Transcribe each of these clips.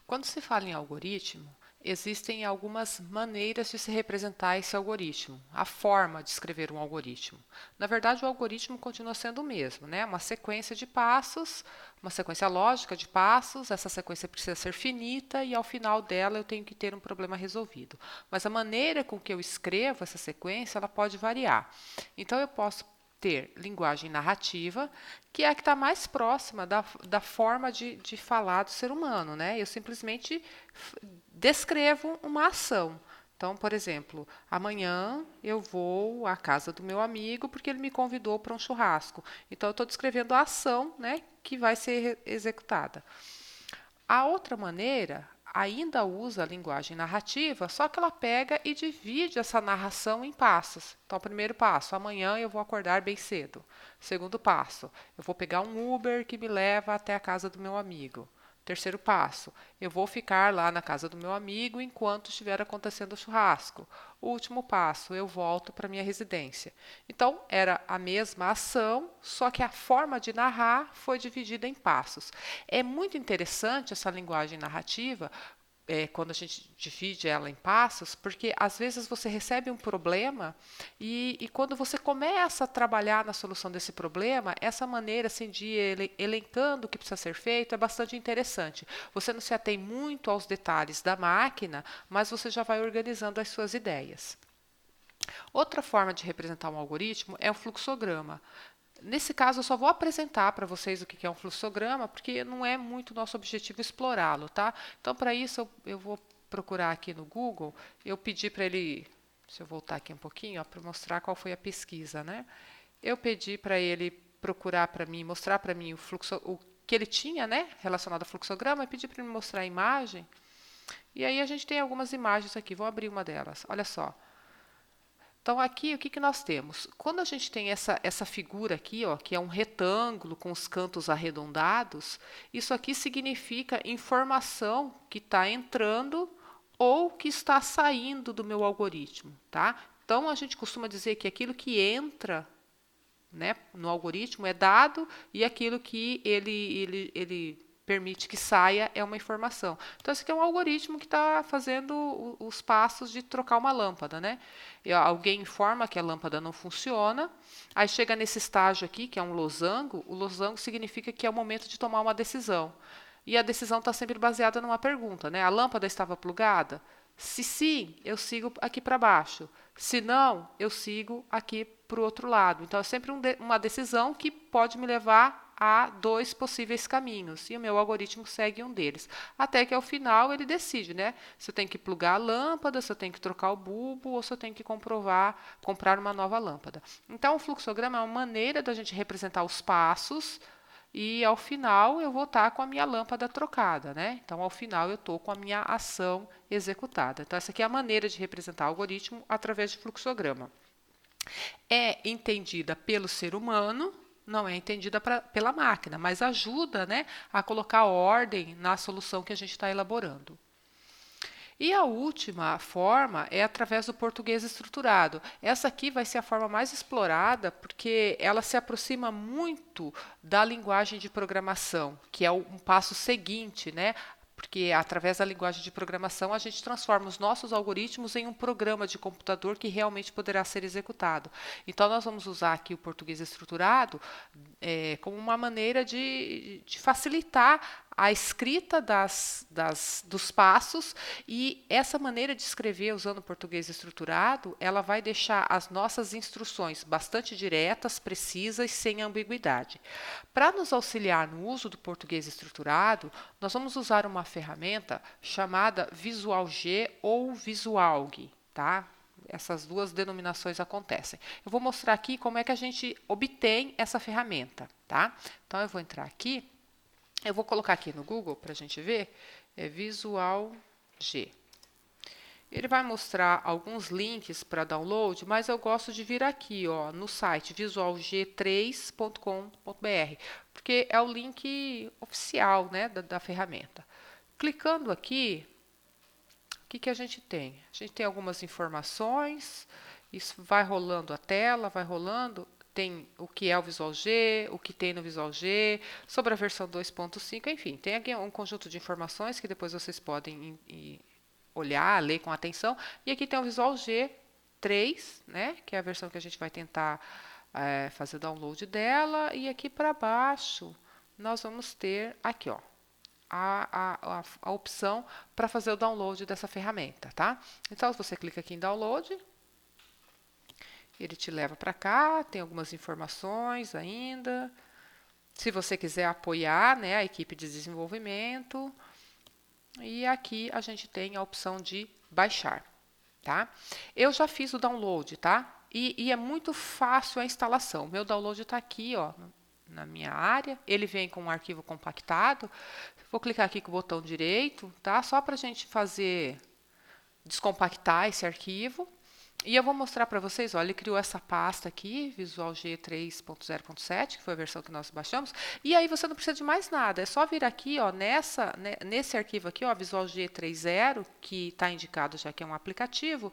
Quando se fala em algoritmo, existem algumas maneiras de se representar esse algoritmo, a forma de escrever um algoritmo. Na verdade, o algoritmo continua sendo o mesmo, né? Uma sequência de passos, uma sequência lógica de passos, essa sequência precisa ser finita e ao final dela eu tenho que ter um problema resolvido. Mas a maneira com que eu escrevo essa sequência, ela pode variar. Então eu posso ter linguagem narrativa, que é a que está mais próxima da forma de falar do ser humano, né? Eu simplesmente descrevo uma ação. Então, por exemplo, amanhã eu vou à casa do meu amigo porque ele me convidou para um churrasco. Então, eu estou descrevendo a ação, né, que vai ser executada. A outra maneira ainda usa a linguagem narrativa, só que ela pega e divide essa narração em passos. Então, primeiro passo, amanhã eu vou acordar bem cedo. Segundo passo, eu vou pegar um Uber que me leva até a casa do meu amigo. Terceiro passo, eu vou ficar lá na casa do meu amigo enquanto estiver acontecendo o churrasco. Último passo, eu volto para minha residência. Então, era a mesma ação, só que a forma de narrar foi dividida em passos. É muito interessante essa linguagem narrativa, quando a gente divide ela em passos, porque às vezes você recebe um problema e quando você começa a trabalhar na solução desse problema, essa maneira assim, de ir elencando o que precisa ser feito é bastante interessante. Você não se atém muito aos detalhes da máquina, mas você já vai organizando as suas ideias. Outra forma de representar um algoritmo é o fluxograma. Nesse caso, eu só vou apresentar para vocês o que é um fluxograma, porque não é muito nosso objetivo explorá-lo, tá? Então, para isso, eu vou procurar aqui no Google. Eu pedi para ele, se eu voltar aqui um pouquinho, para mostrar qual foi a pesquisa, né? Eu pedi para ele procurar para mim, mostrar para mim o que ele tinha, né, relacionado ao fluxograma, e pedi para ele mostrar a imagem. E aí a gente tem algumas imagens aqui. Vou abrir uma delas. Olha só. Então, aqui, o que, que nós temos? Quando a gente tem essa figura aqui, ó, que é um retângulo com os cantos arredondados, isso aqui significa informação que está entrando ou que está saindo do meu algoritmo, tá? Então, a gente costuma dizer que aquilo que entra, né, no algoritmo é dado e aquilo que ele permite que saia é uma informação. Então, esse aqui é um algoritmo que está fazendo os passos de trocar uma lâmpada, né? E alguém informa que a lâmpada não funciona, aí chega nesse estágio aqui, que é um losango. O losango significa que é o momento de tomar uma decisão. E a decisão está sempre baseada numa pergunta, né? A lâmpada estava plugada? Se sim, eu sigo aqui para baixo. Se não, eu sigo aqui para o outro lado. Então, é sempre uma decisão que pode me levar a dois possíveis caminhos. E o meu algoritmo segue um deles. Até que, ao final, ele decide, né? Se eu tenho que plugar a lâmpada, se eu tenho que trocar o bulbo ou se eu tenho que comprar uma nova lâmpada. Então, o fluxograma é uma maneira da gente representar os passos e ao final eu vou estar com a minha lâmpada trocada, né? Então, ao final eu estou com a minha ação executada. Então, essa aqui é a maneira de representar o algoritmo através de fluxograma. É entendida pelo ser humano, não é entendida pela máquina, mas ajuda, né, a colocar ordem na solução que a gente está elaborando. E a última forma é através do português estruturado. Essa aqui vai ser a forma mais explorada porque ela se aproxima muito da linguagem de programação, que é um passo seguinte, né? Porque através da linguagem de programação a gente transforma os nossos algoritmos em um programa de computador que realmente poderá ser executado. Então nós vamos usar aqui o português estruturado como uma maneira de facilitar a escrita dos passos, e essa maneira de escrever usando o português estruturado, ela vai deixar as nossas instruções bastante diretas, precisas, sem ambiguidade. Para nos auxiliar no uso do português estruturado, nós vamos usar uma ferramenta chamada Visual G ou Visualg, tá? Essas duas denominações acontecem. Eu vou mostrar aqui como é que a gente obtém essa ferramenta, tá? Então, eu vou entrar aqui. Eu vou colocar aqui no Google para a gente ver, Visual G. Ele vai mostrar alguns links para download, mas eu gosto de vir aqui, ó, no site visualg3.com.br, porque é o link oficial, né, da ferramenta. Clicando aqui, o que a gente tem? A gente tem algumas informações, isso vai rolando a tela, vai rolando. tem o que é o Visual G, o que tem no Visual G, sobre a versão 2.5, enfim, tem aqui um conjunto de informações que depois vocês podem olhar, ler com atenção. E aqui tem o Visual G 3, né, que é a versão que a gente vai tentar fazer o download dela. E aqui para baixo nós vamos ter aqui, ó, a opção para fazer o download dessa ferramenta, tá? Então, se você clica aqui em download, ele te leva para cá, tem algumas informações ainda. Se você quiser apoiar, né, a equipe de desenvolvimento. E aqui a gente tem a opção de baixar, tá? Eu já fiz o download, tá? E é muito fácil a instalação. Meu download está aqui, ó, na minha área. Ele vem com um arquivo compactado. Vou clicar aqui com o botão direito, tá? Só para a gente descompactar esse arquivo. E eu vou mostrar para vocês, ó, ele criou essa pasta aqui, Visual G 3.0.7, que foi a versão que nós baixamos. E aí você não precisa de mais nada, é só vir aqui, ó, nesse arquivo aqui, ó, Visual G 3.0, que está indicado já que é um aplicativo,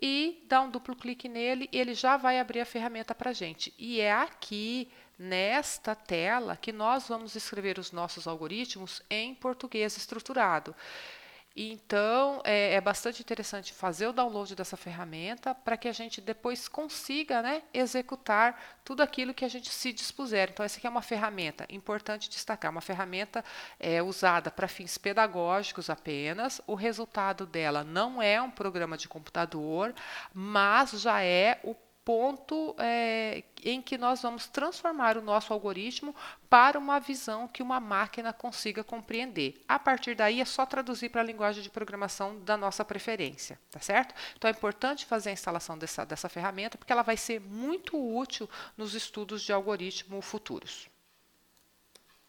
e dar um duplo clique nele, e ele já vai abrir a ferramenta para a gente. E é aqui, nesta tela, que nós vamos escrever os nossos algoritmos em português estruturado. Então, é bastante interessante fazer o download dessa ferramenta para que a gente depois consiga, né, executar tudo aquilo que a gente se dispuser. Então, essa aqui é uma ferramenta, importante destacar, uma ferramenta usada para fins pedagógicos apenas. O resultado dela não é um programa de computador, mas já é o ponto em que nós vamos transformar o nosso algoritmo para uma visão que uma máquina consiga compreender. A partir daí é só traduzir para a linguagem de programação da nossa preferência, tá certo? Então é importante fazer a instalação dessa ferramenta porque ela vai ser muito útil nos estudos de algoritmo futuros.